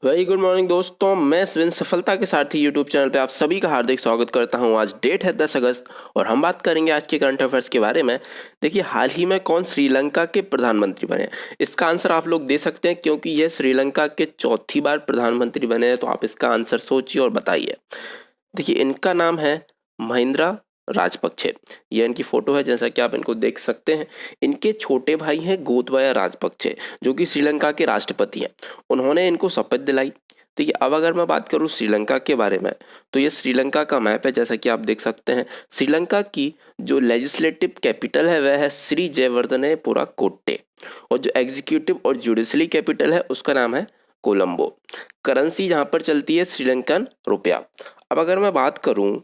Very good morning दोस्तों, मैं स्विन सफलता के सारथी यूट्यूब चैनल पे आप सभी का हार्दिक स्वागत करता हूं। आज डेट है 10 अगस्त और हम बात करेंगे आज के करंट अफेयर्स के बारे में। देखिए, हाल ही में कौन श्रीलंका के प्रधानमंत्री बने, इसका आंसर आप लोग दे सकते हैं क्योंकि यह श्रीलंका के चौथी बार प्रधानमंत्री बने हैं। तो आप इसका आंसर सोचिए और बताइए। देखिए, इनका नाम है महिंद्रा राजपक्षे। यह इनकी फोटो है, जैसा कि आप इनको देख सकते हैं। इनके छोटे भाई हैं गोतबाया राजपक्षे, जो कि श्रीलंका के राष्ट्रपति हैं। उन्होंने इनको शपथ दिलाई। देखिए, अब अगर मैं बात करूं श्रीलंका के बारे में, तो ये श्रीलंका का मैप है, जैसा कि आप देख सकते हैं। श्रीलंका की जो लेजिस्लेटिव कैपिटल है वह है श्री जयवर्धनेपुरा कोट्टे, और जो एग्जीक्यूटिव और जुडिशरी कैपिटल है उसका नाम है कोलंबो। करेंसी जहां पर चलती है श्रीलंकन रुपया। अब अगर मैं बात करूं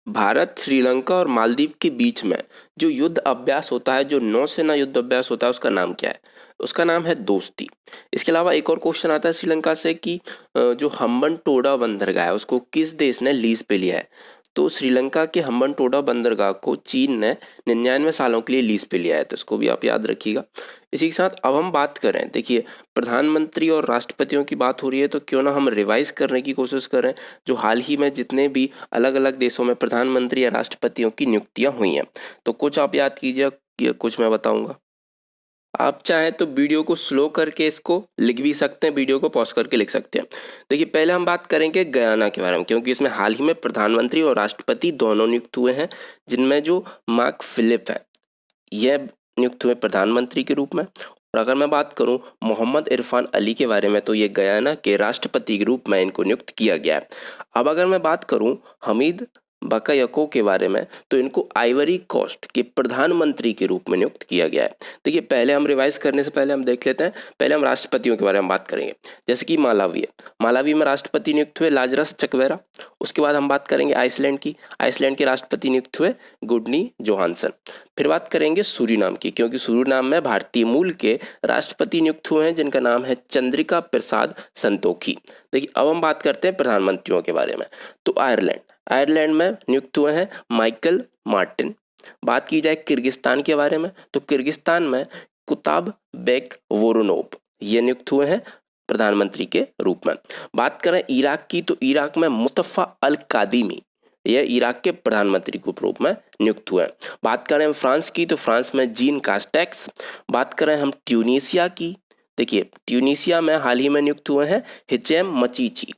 भारत, श्रीलंका और मालदीव के बीच में जो युद्ध अभ्यास होता है, जो नौसेना युद्ध अभ्यास होता है, उसका नाम क्या है? उसका नाम है दोस्ती। इसके अलावा एक और क्वेश्चन आता है श्रीलंका से कि जो हम्बनटोडा बंदरगाह है उसको किस देश ने लीज पे लिया है? तो श्रीलंका के हम्बनटोडा बंदरगाह को चीन ने 99 सालों के लिए लीज पे लिया है, तो इसको भी आप याद रखिएगा। इसी के साथ अब हम बात करें, देखिए प्रधानमंत्री और राष्ट्रपतियों की बात हो रही है, तो क्यों ना हम रिवाइज करने की कोशिश करें जो हाल ही में जितने भी अलग अलग देशों में प्रधानमंत्री या राष्ट्रपतियों की नियुक्तियां हुई हैं। तो कुछ आप याद कीजिए, कुछ मैं बताऊंगा। आप चाहें तो वीडियो को स्लो करके इसको लिख भी सकते हैं, वीडियो को पॉज करके लिख सकते हैं। देखिए, पहले हम बात करेंगे गयाना के बारे में, क्योंकि इसमें हाल ही में प्रधानमंत्री और राष्ट्रपति दोनों नियुक्त हुए हैं, जिनमें जो मार्क फिलिप है यह नियुक्त हुए प्रधानमंत्री के रूप में। और अगर मैं बात करूं मोहम्मद इरफान अली के बारे में, तो ये गयाना के राष्ट्रपति के रूप में इनको नियुक्त किया गया है। अब अगर मैं बात करूं हमीद बकायको के बारे में, तो इनको आइवरी कोस्ट के प्रधानमंत्री के रूप में नियुक्त किया गया है। देखिए, पहले हम रिवाइज करने से पहले हम देख लेते हैं, पहले हम राष्ट्रपतियों के बारे में बात करेंगे। जैसे कि मालावी में राष्ट्रपति नियुक्त हुए लाजरस चकवेरा। उसके बाद हम बात करेंगे आइसलैंड की। आइसलैंड के राष्ट्रपति नियुक्त हुए गुडनी जोहानसन। फिर बात करेंगे सूरीनाम की, क्योंकि सूरीनाम में भारतीय मूल के राष्ट्रपति नियुक्त हुए हैं, जिनका नाम है चंद्रिका प्रसाद संतोखी। देखिए, अब हम बात करते हैं प्रधानमंत्रियों के बारे में। तो आयरलैंड में नियुक्त हुए हैं माइकल मार्टिन। बात की जाए किर्गिस्तान के बारे में, तो किर्गिस्तान में कुताब बेक वोरोनोव ये नियुक्त हुए हैं प्रधानमंत्री के रूप में। बात करें इराक की, तो इराक में मुस्तफा अल कादिमी यह इराक के प्रधानमंत्री के रूप में नियुक्त हुए हैं। बात करें फ्रांस की, तो फ्रांस में जीन कास्टेक्स। बात करें हम ट्यूनीसिया की, देखिए ट्यूनीसिया में हाल ही में नियुक्त हुए हैं हिचेम मचीची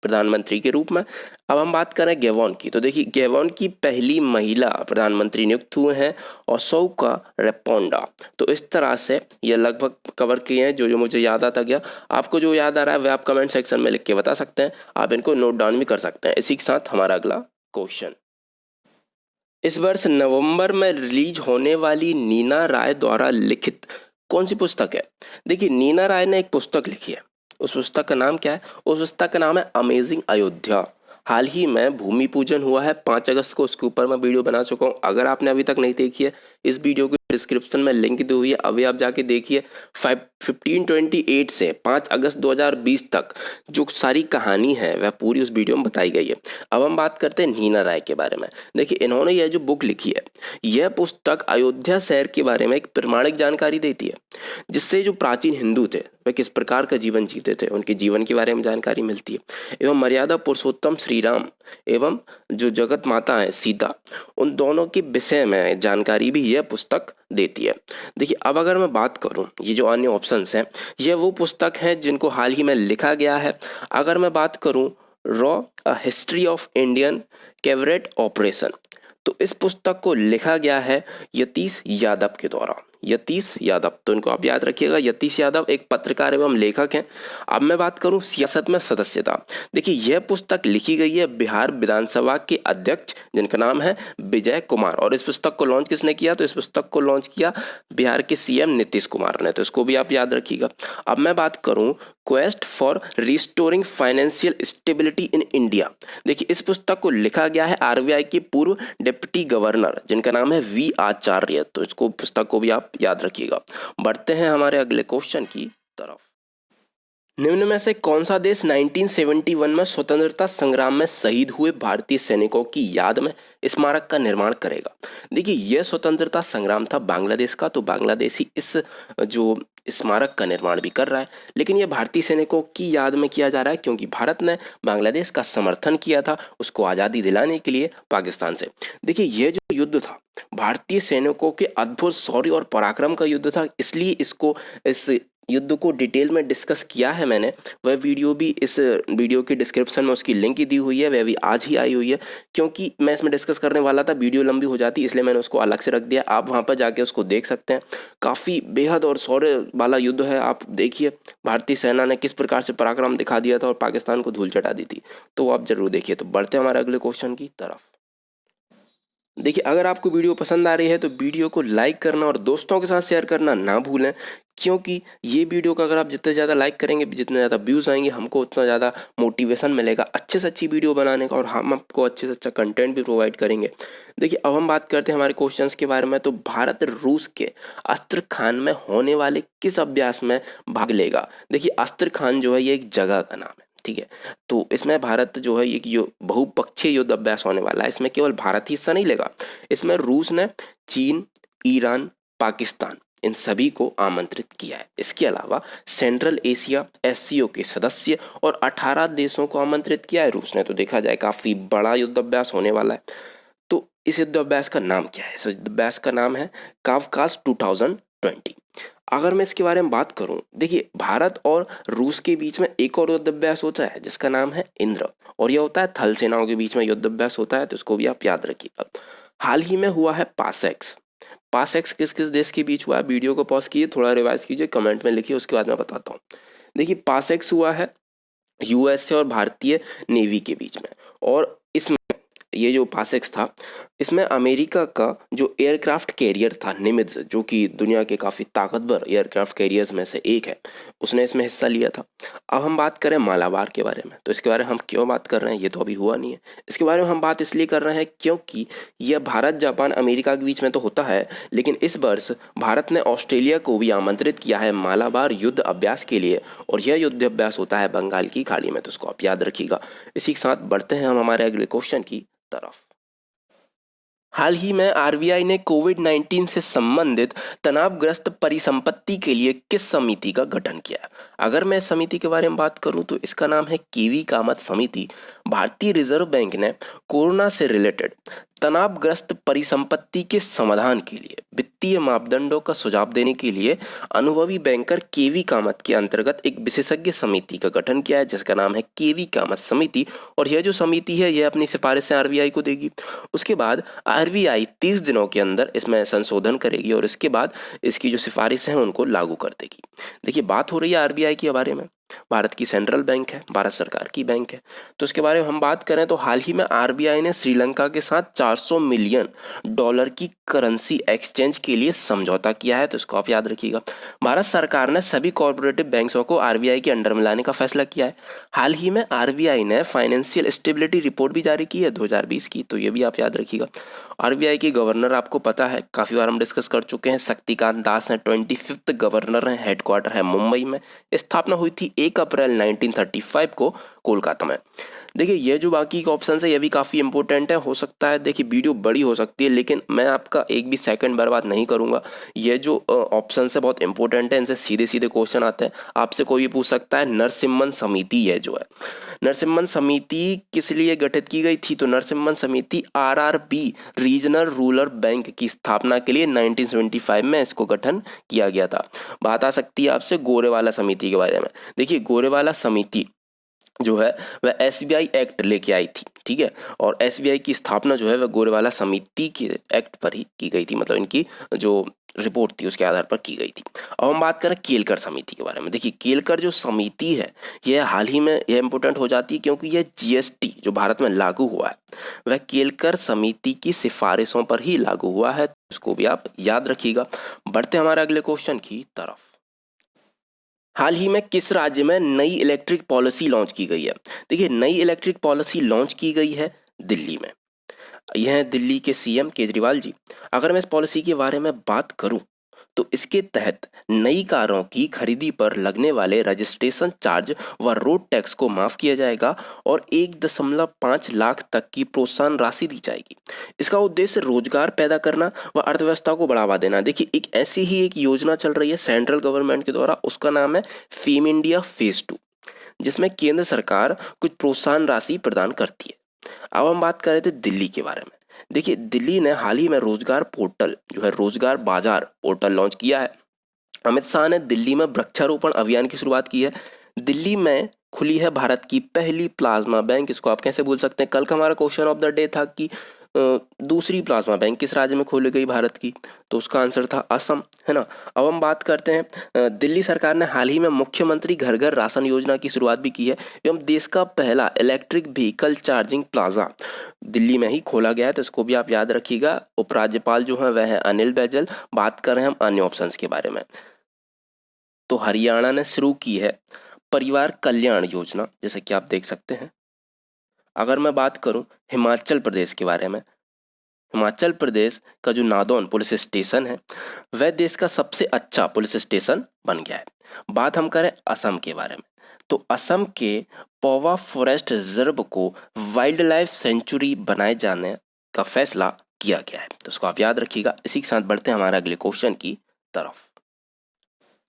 प्रधानमंत्री के रूप में। अब हम बात करें गैबोन की, तो देखिए गैबोन की पहली महिला प्रधानमंत्री नियुक्त हुए हैं ओसौका रेपोंडा। तो इस तरह से ये लगभग कवर किए हैं जो जो मुझे याद आता गया। आपको जो याद आ रहा है वह आप कमेंट सेक्शन में लिख के बता सकते हैं, आप इनको नोट डाउन भी कर सकते हैं। इसी के साथ हमारा अगला क्वेश्चन, इस वर्ष नवंबर में रिलीज होने वाली नीना राय द्वारा लिखित कौन सी पुस्तक है? देखिए, नीना राय ने एक पुस्तक लिखी है, उस पुस्तक का नाम क्या है? उस पुस्तक का नाम है अमेजिंग अयोध्या। हाल ही में भूमि पूजन हुआ है 5 अगस्त को, उसके ऊपर मैं वीडियो बना चुका हूँ। अगर आपने अभी तक नहीं देखी है, इस वीडियो की डिस्क्रिप्शन में लिंक दी हुई है, अभी आप जाके देखिए। 1528 से 5 अगस्त 2020 तक जो सारी कहानी है वह पूरी उस वीडियो में बताई गई है। अब हम बात करते हैं नीना राय के बारे में। देखिए, इन्होंने यह जो बुक लिखी है, यह पुस्तक अयोध्या शहर के बारे में एक प्रमाणिक जानकारी देती है, जिससे जो प्राचीन हिंदू थे वह किस प्रकार का जीवन जीते थे, उनके जीवन के बारे में जानकारी मिलती है। एवं मर्यादा पुरुषोत्तम श्री राम एवं जो जगत माता है सीता, उन दोनों के विषय में जानकारी भी यह पुस्तक देती है। देखिए, अब अगर मैं बात करूं, ये जो अन्य ऑप्शंस हैं ये वो पुस्तक हैं जिनको हाल ही में लिखा गया है। अगर मैं बात करूं raw a history of Indian cabinet operation, तो इस पुस्तक को लिखा गया है यतीश यादव के द्वारा। यतीश यादव, तो इनको आप याद रखिएगा, यतीश यादव एक पत्रकार एवं लेखक हैं। अब मैं बात करूं सियासत में सदस्यता, देखिए यह पुस्तक लिखी गई है बिहार विधानसभा के अध्यक्ष, जिनका नाम है विजय कुमार। और इस पुस्तक को लॉन्च किसने किया? तो इस पुस्तक को लॉन्च किया बिहार के सीएम नीतीश कुमार ने, तो इसको भी आप याद रखिएगा। अब मैं बात करूं quest for restoring financial stability in India, देखिए इस पुस्तक को लिखा गया है आरबीआई के पूर्व डिप्टी गवर्नर, जिनका नाम है वी आचार्य, तो इसको पुस्तक को भी आप याद रखिएगा। बढ़ते हैं हमारे अगले क्वेश्चन की तरफ। निम्न में से कौन सा देश 1971 में स्वतंत्रता संग्राम में शहीद हुए भारतीय सैनिकों की याद में स्मारक का निर्माण करेगा? देखिए, यह स्वतंत्रता संग्राम था बांग्लादेश का, तो बांग्लादेश ही इस जो स्मारक का निर्माण भी कर रहा है, लेकिन यह भारतीय सैनिकों की याद में किया जा रहा है क्योंकि भारत ने बांग्लादेश का समर्थन किया था उसको आज़ादी दिलाने के लिए पाकिस्तान से। देखिए ये जो युद्ध था भारतीय सैनिकों के अद्भुत शौर्य और पराक्रम का युद्ध था, इसलिए इस युद्ध को डिटेल में डिस्कस किया है मैंने। वह वीडियो भी इस वीडियो की डिस्क्रिप्शन में उसकी लिंक ही दी हुई है, वह भी आज ही आई हुई है क्योंकि मैं इसमें डिस्कस करने वाला था, वीडियो लंबी हो जाती इसलिए मैंने उसको अलग से रख दिया। आप वहाँ पर जाके उसको देख सकते हैं, काफ़ी बेहद और शौर्य वाला युद्ध है। आप देखिए भारतीय सेना ने किस प्रकार से पराक्रम दिखा दिया था और पाकिस्तान को धूल चटा दी थी, तो आप जरूर देखिए। तो बढ़ते हैं हमारे अगले क्वेश्चन की तरफ। देखिए अगर आपको वीडियो पसंद आ रही है तो वीडियो को लाइक करना और दोस्तों के साथ शेयर करना ना भूलें, क्योंकि ये वीडियो का अगर आप जितने ज़्यादा लाइक करेंगे, जितने ज़्यादा व्यूज़ आएंगे, हमको उतना ज़्यादा मोटिवेशन मिलेगा अच्छे से अच्छी वीडियो बनाने का और हम आपको अच्छे से अच्छा कंटेंट भी प्रोवाइड करेंगे। देखिए अब हम बात करते हैं हमारे क्वेश्चंस के बारे में। तो भारत रूस के अस्त्रखान में होने वाले किस अभ्यास में भाग लेगा? देखिए अस्त्रखान जो है ये एक जगह का नाम है, ठीक है। तो इसमें भारत जो है एक बहुपक्षीय युद्ध अभ्यास होने वाला है। इसमें केवल भारत ही हिस्सा नहीं लेगा, इसमें रूस ने चीन, ईरान, पाकिस्तान इन सभी को आमंत्रित किया है। इसके अलावा सेंट्रल एशिया, एससीओ के सदस्य और 18 देशों को आमंत्रित किया है रूस ने। तो देखा जाए काफी बड़ा युद्ध अभ्यास होने वाला है। तो इस युद्ध अभ्यास का नाम क्या है? इस युद्ध अभ्यास का नाम है कावकास 2020। अगर मैं इसके बारे में बात करूं, देखिए भारत और रूस के बीच में एक और युद्ध अभ्यास होता है जिसका नाम है इंद्र, और यह होता है थल सेनाओं के बीच में युद्ध अभ्यास होता है, तो इसको भी आप याद रखिएगा। हाल ही में हुआ है पासेक्स। पासेक्स किस किस देश के बीच हुआ है? वीडियो को पॉज कीजिए, थोड़ा रिवाइज कीजिए, कमेंट में लिखिए, उसके बाद मैं बताता हूँ। देखिए पासेक्स हुआ है यूएसए और भारतीय नेवी के बीच में, और इसमें ये जो पासेक्स था इसमें अमेरिका का जो एयरक्राफ्ट कैरियर था निमित्ज, जो कि दुनिया के काफ़ी ताकतवर एयरक्राफ्ट कैरियर्स में से एक है, उसने इसमें हिस्सा लिया था। अब हम बात करें मालाबार के बारे में, तो इसके बारे में हम क्यों बात कर रहे हैं? ये तो अभी हुआ नहीं है। इसके बारे में हम बात इसलिए कर रहे हैं क्योंकि यह भारत, जापान, अमेरिका के बीच में तो होता है, लेकिन इस वर्ष भारत ने ऑस्ट्रेलिया को भी आमंत्रित किया है मालाबार युद्ध अभ्यास के लिए, और यह युद्ध अभ्यास होता है बंगाल की खाड़ी में, तो उसको आप याद रखिएगा। इसी के साथ बढ़ते हैं हम हमारे अगले क्वेश्चन की तरफ। हाल ही में आरबीआई ने कोविड-19 से संबंधित तनावग्रस्त परिसंपत्ति के लिए किस समिति का गठन किया? अगर मैं समिति के बारे में बात करूं तो इसका नाम है केवी कामत समिति। भारतीय रिजर्व बैंक ने कोरोना से रिलेटेड तनावग्रस्त परिसंपत्ति के समाधान के लिए वित्तीय मापदंडों का सुझाव देने के लिए अनुभवी बैंकर केवी कामत के अंतर्गत एक विशेषज्ञ समिति का गठन किया है जिसका नाम है केवी कामत समिति, और यह जो समिति है यह अपनी सिफारिशें आरबीआई को देगी। उसके बाद आरबीआई 30 दिनों के अंदर इसमें संशोधन करेगी और इसके बाद इसकी जो सिफारिशें हैं उनको लागू कर देगी। देखिए बात हो रही है आरबीआई के बारे में, भारत की सेंट्रल बैंक है, भारत सरकार की बैंक है। तो इसके बारे में हम बात करें तो हाल ही में आरबीआई ने श्रीलंका के साथ $400 मिलियन की करेंसी एक्सचेंज के लिए समझौता किया है, तो इसको आप याद रखिएगा। भारत सरकार ने सभी कॉर्पोरेटिव बैंकों को आरबीआई के अंडर में लाने का फैसला किया है। हाल ही में आरबीआई ने फाइनेंशियल स्टेबिलिटी रिपोर्ट भी जारी की है 2020 की, तो ये भी आप याद रखिएगा। आरबीआई के गवर्नर आपको पता है, काफ़ी बार हम डिस्कस कर चुके हैं, शक्तिकांत दास हैं, 25th गवर्नर हैं, हेडक्वार्टर है मुंबई में। स्थापना हुई थी 1 अप्रैल 1935 को कोलकाता में। देखिए ये जो बाकी के ऑप्शन है ये भी काफ़ी इंपॉर्टेंट है, हो सकता है देखिए वीडियो बड़ी हो सकती है लेकिन मैं आपका एक भी सेकंड बर्बाद नहीं करूंगा। ये जो ऑप्शन है बहुत इंपॉर्टेंट है, इनसे सीधे सीधे क्वेश्चन आते हैं। आपसे कोई भी पूछ सकता है नरसिम्हन समिति, ये जो है नरसिम्हन समिति किस लिए गठित की गई थी? तो नरसिम्हन समिति आरआरबी रीजनल रूरल बैंक की स्थापना के लिए 1975 में इसको गठन किया गया था। बात आ सकती है आपसे गोरेवाला समिति के बारे में। देखिए गोरेवाला समिति जो है वह एसबीआई एक्ट लेके आई थी, ठीक है, और एसबीआई की स्थापना जो है वह गोरेवाला समिति के एक्ट पर ही की गई थी, मतलब इनकी जो रिपोर्ट थी उसके आधार पर की गई थी। अब हम बात करें केलकर समिति के बारे में। देखिए केलकर जो समिति है यह हाल ही में यह इंपॉर्टेंट हो जाती है क्योंकि यह जीएसटी जो भारत में लागू हुआ है वह केलकर समिति की सिफारिशों पर ही लागू हुआ है, उसको भी आप याद रखिएगा। बढ़ते हमारे अगले क्वेश्चन की तरफ। हाल ही में किस राज्य में नई इलेक्ट्रिक पॉलिसी लॉन्च की गई है? देखिए नई इलेक्ट्रिक पॉलिसी लॉन्च की गई है दिल्ली में। यह है दिल्ली के सीएम केजरीवाल जी। अगर मैं इस पॉलिसी के बारे में बात करूं तो इसके तहत नई कारों की खरीदी पर लगने वाले रजिस्ट्रेशन चार्ज व रोड टैक्स को माफ किया जाएगा और 1.5 लाख तक की प्रोत्साहन राशि दी जाएगी। इसका उद्देश्य रोजगार पैदा करना व अर्थव्यवस्था को बढ़ावा देना। देखिए एक ऐसी ही एक योजना चल रही है सेंट्रल गवर्नमेंट के द्वारा, उसका नाम है फेम इंडिया फेज 2, जिसमें केंद्र सरकार कुछ प्रोत्साहन राशि प्रदान करती है। अब हम बात कर रहे थे दिल्ली के बारे में। देखिए दिल्ली ने हाल ही में रोजगार पोर्टल जो है रोजगार बाजार पोर्टल लॉन्च किया है। अमित शाह ने दिल्ली में वृक्षारोपण अभियान की शुरुआत की है। दिल्ली में खुली है भारत की पहली प्लाज्मा बैंक। इसको आप कैसे भूल सकते हैं। कल का हमारा क्वेश्चन ऑफ द डे था कि दूसरी प्लाज्मा बैंक किस राज्य में खोली गई भारत की, तो उसका आंसर था असम, है ना। अब हम बात करते हैं दिल्ली सरकार ने हाल ही में मुख्यमंत्री घर घर राशन योजना की शुरुआत भी की है एवं देश का पहला electric vehicle charging plaza Delhi में ही खोला गया है, तो इसको भी आप याद रखिएगा। उपराज्यपाल जो है वह है अनिल बैजल। बात कर रहे हैं हम अन्य ऑप्शंस के बारे में, तो हरियाणा ने शुरू की है परिवार कल्याण योजना, जैसे कि आप देख सकते हैं। अगर मैं बात करूं हिमाचल प्रदेश के बारे में, हिमाचल प्रदेश का जो नादौन पुलिस स्टेशन है वह देश का सबसे अच्छा पुलिस स्टेशन बन गया है। बात हम करें असम के बारे में, तो असम के पौवा फॉरेस्ट रिजर्व को वाइल्ड लाइफ सेंचुरी बनाए जाने का फैसला किया गया है, तो उसको आप याद रखिएगा। इसी के साथ बढ़ते हैं हमारे अगले क्वेश्चन की तरफ।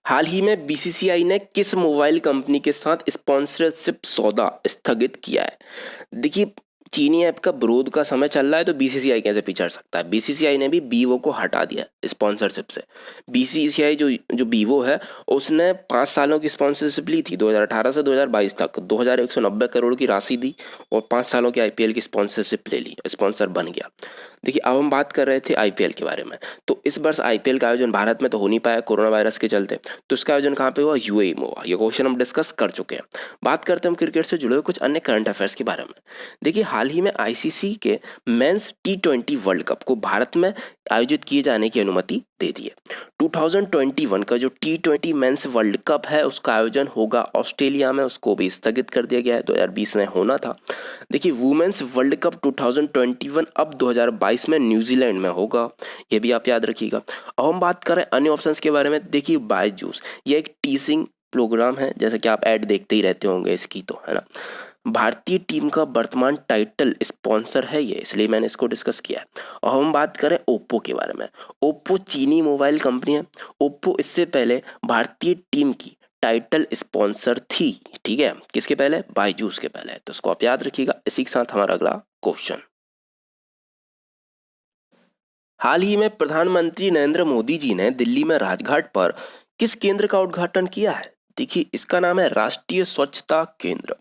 हाल ही में बीसीसीआई ने किस मोबाइल कंपनी के साथ स्पॉन्सरशिप सौदा स्थगित किया है। देखिए चीनी ऐप का विरोध का समय चल रहा है, तो बीसीसीआई कैसे पीछे हट सकता है। बीसीसीआई ने भी बीवो को हटा दिया स्पॉन्सरशिप से। बीसीसीआई जो बीवो है उसने 5 सालों की स्पॉन्सरशिप ली थी 2018 से 2022 तक, 2190 करोड़ की राशि दी और 5 सालों की आईपीएल की स्पॉन्सरशिप ले ली, स्पॉन्सर बन गया। देखिए अब हम बात कर रहे थे आईपीएल के बारे में, तो इस वर्ष आईपीएल का आयोजन भारत में तो हो नहीं पाया कोरोना वायरस के चलते, तो इसका आयोजन कहाँ पे हुआ, यूएई में हुआ। ये क्वेश्चन हम डिस्कस कर चुके हैं। बात करते हैं हम क्रिकेट से जुड़े हुए कुछ अन्य करंट अफेयर्स के बारे में। देखिए हाल ही में आईसीसी के मेंस टी20 वर्ल्ड कप को भारत में आयोजित किए जाने की अनुमति दे दी है। 2021 का जो टी20 मेंस वर्ल्ड कप है उसका आयोजन होगा ऑस्ट्रेलिया में, उसको भी स्थगित कर दिया गया है, 2020 में होना था। देखिए वुमेन्स वर्ल्ड कप 2021 अब 2022 में न्यूजीलैंड में होगा, ये भी आप याद रखिएगा। अब हम बात करें अन्य ऑप्शंस के बारे में। देखिए बायजूस ये एक टीचिंग प्रोग्राम है, जैसे कि आप ऐड देखते ही रहते होंगे इसकी, तो है ना। भारतीय टीम का वर्तमान टाइटल स्पॉन्सर है ये, इसलिए मैंने इसको डिस्कस किया है। और हम बात करें ओप्पो के बारे में। ओप्पो चीनी मोबाइल कंपनी है। ओप्पो इससे पहले भारतीय टीम की टाइटल स्पॉन्सर थी, ठीक है। किसके पहले, बायजूस के पहले, तो इसको आप याद रखिएगा। इसी के साथ हमारा अगला क्वेश्चन। हाल ही में प्रधानमंत्री नरेंद्र मोदी जी ने दिल्ली में राजघाट पर किस केंद्र का उद्घाटन किया है। देखिए इसका नाम है राष्ट्रीय स्वच्छता केंद्र।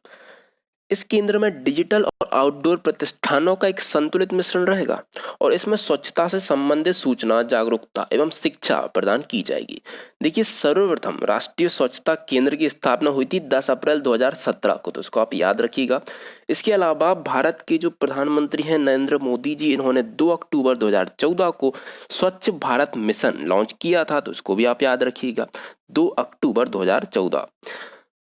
इस केंद्र में डिजिटल और आउटडोर प्रतिष्ठानों का एक संतुलित मिश्रण रहेगा और इसमें स्वच्छता से संबंधित सूचना, जागरूकता एवं शिक्षा प्रदान की जाएगी। देखिए सर्वप्रथम राष्ट्रीय स्वच्छता केंद्र की स्थापना हुई थी 10 अप्रैल 2017 को, तो इसको आप याद रखिएगा। इसके अलावा भारत के जो प्रधानमंत्री हैं नरेंद्र मोदी जी, इन्होंने 2 अक्टूबर 2014 को स्वच्छ भारत मिशन लॉन्च किया था, तो इसको भी आप याद रखिएगा। 2 अक्टूबर 2014,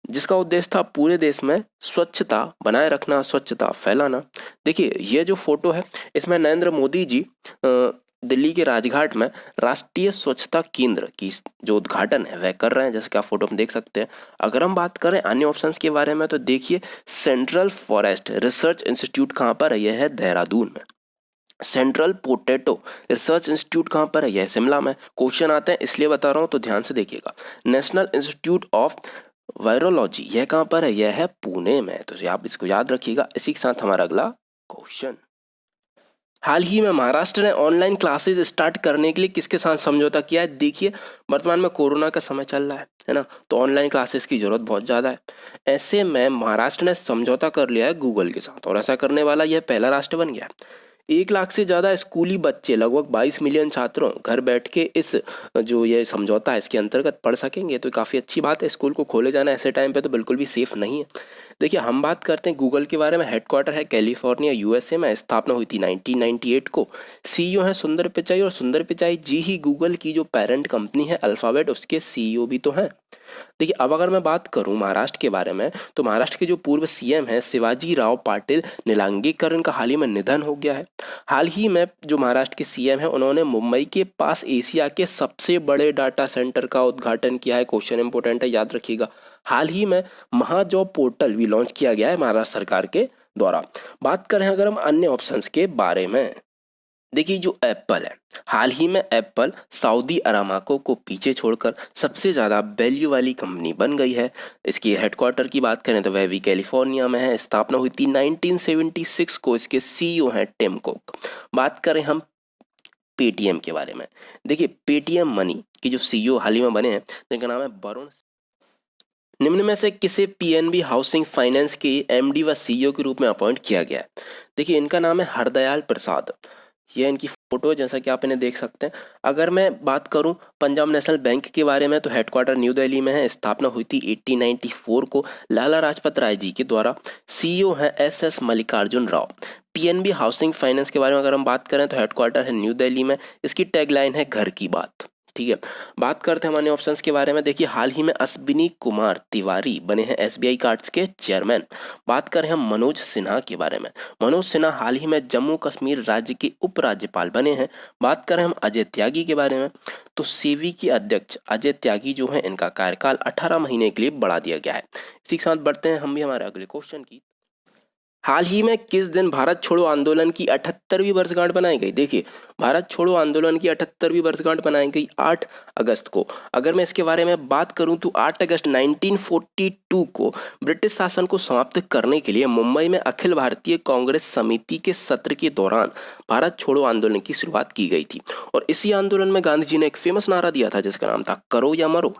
जिसका उद्देश्य था पूरे देश में स्वच्छता बनाए रखना, स्वच्छता फैलाना। देखिए ये जो फोटो है इसमें नरेंद्र मोदी जी दिल्ली के राजघाट में राष्ट्रीय स्वच्छता केंद्र की जो उद्घाटन है वह कर रहे हैं, जैसे कि आप फोटो में देख सकते हैं। अगर हम बात करें अन्य ऑप्शंस के बारे में, तो देखिए सेंट्रल फॉरेस्ट रिसर्च इंस्टीट्यूट कहाँ पर है, यह है देहरादून में। सेंट्रल पोटैटो रिसर्च इंस्टीट्यूट कहाँ पर है, यह शिमला में। क्वेश्चन आते हैं इसलिए बता रहा हूँ, तो ध्यान से देखिएगा। नेशनल इंस्टीट्यूट ऑफ वायरोलॉजी यह कहाँ पर है, यह है पुणे में, तो आप इसको याद रखिएगा। इसी के साथ हमारा अगला क्वेश्चन। हाल ही में महाराष्ट्र ने ऑनलाइन क्लासेस स्टार्ट करने के लिए किसके साथ समझौता किया है। देखिए वर्तमान में कोरोना का समय चल रहा है ना, तो ऑनलाइन क्लासेस की जरूरत बहुत ज़्यादा है। ऐसे में महाराष्ट्र ने समझौता कर लिया है गूगल के साथ, और ऐसा करने वाला यह पहला राष्ट्र बन गया है। 1 लाख से ज़्यादा स्कूली बच्चे, लगभग 22 मिलियन छात्रों घर बैठ के इस जो ये समझौता है इसके अंतर्गत पढ़ सकेंगे, तो काफ़ी अच्छी बात है। स्कूल को खोले जाना ऐसे टाइम पे तो बिल्कुल भी सेफ नहीं है। देखिए हम बात करते हैं गूगल के बारे में। हेडक्वार्टर है कैलिफोर्निया यूएसए में, स्थापना हुई थी 1998 को। सीईओ है सुंदर पिचाई, और सुंदर पिचाई जी ही गूगल की जो पेरेंट कंपनी है अल्फाबेट, उसके सीईओ भी तो हैं। देखिए अब अगर मैं बात करूं महाराष्ट्र के बारे में, तो महाराष्ट्र के जो पूर्व सीएम हैं शिवाजी राव पाटिल निलंगेकर, इनका हाल ही में निधन हो गया है। हाल ही में जो महाराष्ट्र के सीएम हैं उन्होंने मुंबई के पास एशिया के सबसे बड़े डाटा सेंटर का उद्घाटन किया है। क्वेश्चन इंपॉर्टेंट है, याद रखिएगा। हाल ही में महाजॉब पोर्टल भी लॉन्च किया गया है महाराष्ट्र सरकार के द्वारा। बात करें अगर हम अन्य ऑप्शंस के बारे में, देखिए जो एप्पल है, हाल ही में एप्पल सऊदी अरामको को पीछे छोड़कर सबसे ज़्यादा वैल्यू वाली कंपनी बन गई है। इसकी हेडक्वार्टर की बात करें तो वह भी कैलिफोर्निया में है। स्थापना हुई थी 1976 को। इसके सीईओ हैं टिम कुक। बात करें हम पेटीएम के बारे में, देखिए पेटीएम मनी के जो सीईओ हाल ही में बने हैं जिनका नाम है वरुण। निम्न में से किसे पीएनबी हाउसिंग फाइनेंस के एमडी व सीईओ के रूप में अपॉइंट किया गया है? देखिए इनका नाम है हरदयाल प्रसाद। यह इनकी फोटो जैसा कि आप इन्हें देख सकते हैं। अगर मैं बात करूं पंजाब नेशनल बैंक के बारे में तो हेडक्वार्टर न्यू दिल्ली में है। स्थापना हुई थी 1894 को लाला लाजपत राय जी के द्वारा। सीईओ हैं SS Mallikarjun Rao. PNB housing finance के बारे में अगर हम बात करें तो हेडक्वार्टर है न्यू दिल्ली में। इसकी टैगलाइन है घर की बात। ठीक है, बात करते हैं हमारे ऑप्शंस के बारे में। देखिए हाल ही में अश्विनी कुमार तिवारी बने हैं एसबीआई कार्ड्स के चेयरमैन। बात करें हम मनोज सिन्हा के बारे में, मनोज सिन्हा हाल ही में जम्मू कश्मीर राज्य के उपराज्यपाल बने हैं। बात करें हम अजय त्यागी के बारे में तो सेबी के अध्यक्ष अजय त्यागी जो है इनका कार्यकाल 18 महीने के लिए बढ़ा दिया गया है। इसी के साथ बढ़ते हैं हम भी हमारे अगले क्वेश्चन की। हाल ही में किस दिन भारत छोड़ो आंदोलन की 78वीं वर्षगांठ बनाई गई? देखिए भारत छोड़ो आंदोलन की 78वीं वर्षगांठ बनाई गई 8 अगस्त को। अगर मैं इसके बारे में बात करूं तो 8 अगस्त 1942 को ब्रिटिश शासन को समाप्त करने के लिए मुंबई में अखिल भारतीय कांग्रेस समिति के सत्र के दौरान भारत छोड़ो आंदोलन की शुरुआत की गई थी। और इसी आंदोलन में गांधी जी ने एक फेमस नारा दिया था जिसका नाम था करो या मरो।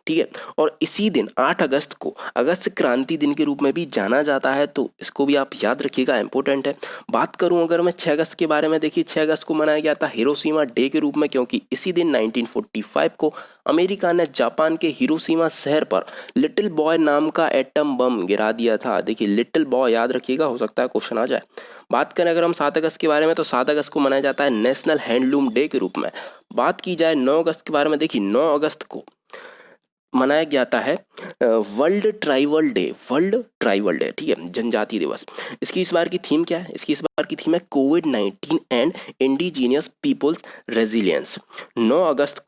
ठीक है, और इसी दिन 8 अगस्त को अगस्त क्रांति दिन के रूप में भी जाना जाता है, तो इसको भी आप याद रखिएगा, इंपॉर्टेंट है। बात करूं अगर मैं 6 अगस्त के बारे में, देखिए 6 अगस्त को मनाया गया था हिरोशिमा डे के रूप में, क्योंकि इसी दिन 1945 को अमेरिका ने जापान के हिरोशिमा शहर पर लिटिल बॉय नाम का एटम बम गिरा दिया था। देखिए लिटिल बॉय याद रखिएगा, हो सकता है क्वेश्चन आ जाए। बात करें अगर हम 7 अगस्त के बारे में तो 7 अगस्त को मनाया जाता है नेशनल हैंडलूम डे के रूप में। बात की जाए 9 अगस्त के बारे में, देखिए 9 अगस्त को मनाया जाता है वर्ल्ड ट्राइबल डे, ठीक है, जनजातीय दिवस। इसकी इस बार की थीम क्या है? इसकी इस बार की थीम है कोविड-19 एंड इंडिजीनियस पीपल्स रेजिलियंस। 9 अगस्त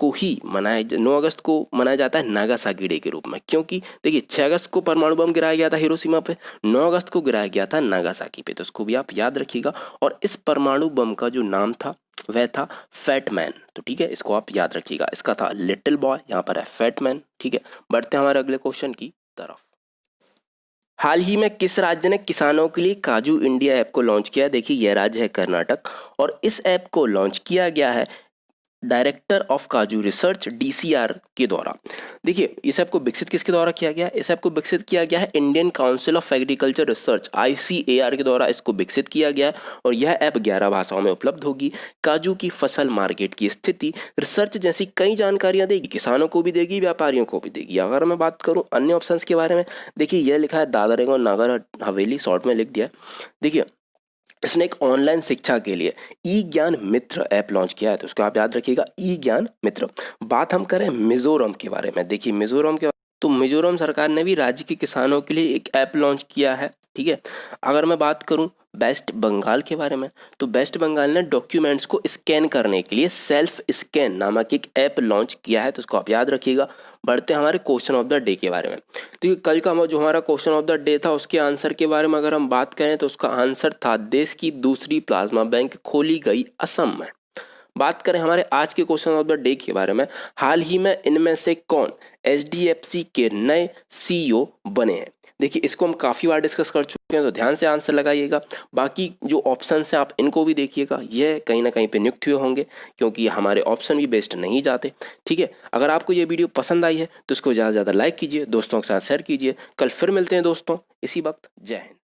को मनाया जाता है नागासाकी डे के रूप में, क्योंकि देखिए 6 अगस्त को परमाणु बम गिराया गया था हिरोशिमा पे, 9 अगस्त को गिराया गया था नागासाकी पे, तो इसको भी आप याद रखिएगा। और इस परमाणु बम का जो नाम था वह था फैटमैन, तो ठीक है, इसको आप याद रखिएगा। इसका था लिटिल बॉय, यहाँ पर है फैटमैन। ठीक है, बढ़ते हैं हमारे अगले क्वेश्चन की तरफ। हाल ही में किस राज्य ने किसानों के लिए काजू इंडिया ऐप को लॉन्च किया है? देखिए यह राज्य है कर्नाटक, और इस ऐप को लॉन्च किया गया है डायरेक्टर ऑफ काजू रिसर्च डीसीआर के द्वारा। देखिए इस ऐप को विकसित किसके द्वारा किया गया है? इस ऐप को विकसित किया गया है Indian council of agriculture research ICAR के द्वारा इसको विकसित किया गया है, और यह ऐप 11 भाषाओं में उपलब्ध होगी। काजू की फसल, मार्केट की स्थिति, रिसर्च जैसी कई जानकारियां देगी, किसानों को भी देगी, व्यापारियों को भी देगी। अगर मैं बात करूं अन्य ऑप्शंस के बारे में, देखिए यह लिखा है दादर और नागर हवेली, शॉर्ट में लिख दिया। देखिए इसने एक ऑनलाइन शिक्षा के लिए ई ज्ञान मित्र ऐप लॉन्च किया है, तो उसको आप याद रखिएगा, ई ज्ञान मित्र। बात हम करें मिजोरम के बारे में, देखिए मिजोरम सरकार ने भी राज्य के किसानों के लिए एक ऐप लॉन्च किया है। ठीक है, अगर मैं बात करूं वेस्ट बंगाल के बारे में, तो वेस्ट बंगाल ने डॉक्यूमेंट्स को स्कैन करने के लिए सेल्फ स्कैन नामक एक ऐप लॉन्च किया है, तो उसको आप याद रखिएगा। बढ़ते हैं हमारे क्वेश्चन ऑफ द डे के बारे में। तो कल का जो हमारा क्वेश्चन ऑफ द डे था उसके आंसर के बारे में अगर हम बात करें तो उसका आंसर था देश की दूसरी प्लाज्मा बैंक खोली गई असम में। बात करें हमारे आज के क्वेश्चन ऑफ द डे के बारे में, हाल ही में इनमें से कौन HDFC के नए CEO बने हैं? देखिए इसको हम काफ़ी बार डिस्कस कर चुके हैं, तो ध्यान से आंसर लगाइएगा। बाकी जो ऑप्शन हैं आप इनको भी देखिएगा, यह कहीं ना कहीं पे नियुक्त हुए होंगे, क्योंकि हमारे ऑप्शन भी बेस्ट नहीं जाते। ठीक है, अगर आपको ये वीडियो पसंद आई है तो इसको ज़्यादा से ज़्यादा लाइक कीजिए, दोस्तों के साथ शेयर कीजिए। कल फिर मिलते हैं दोस्तों इसी वक्त। जय हिंद।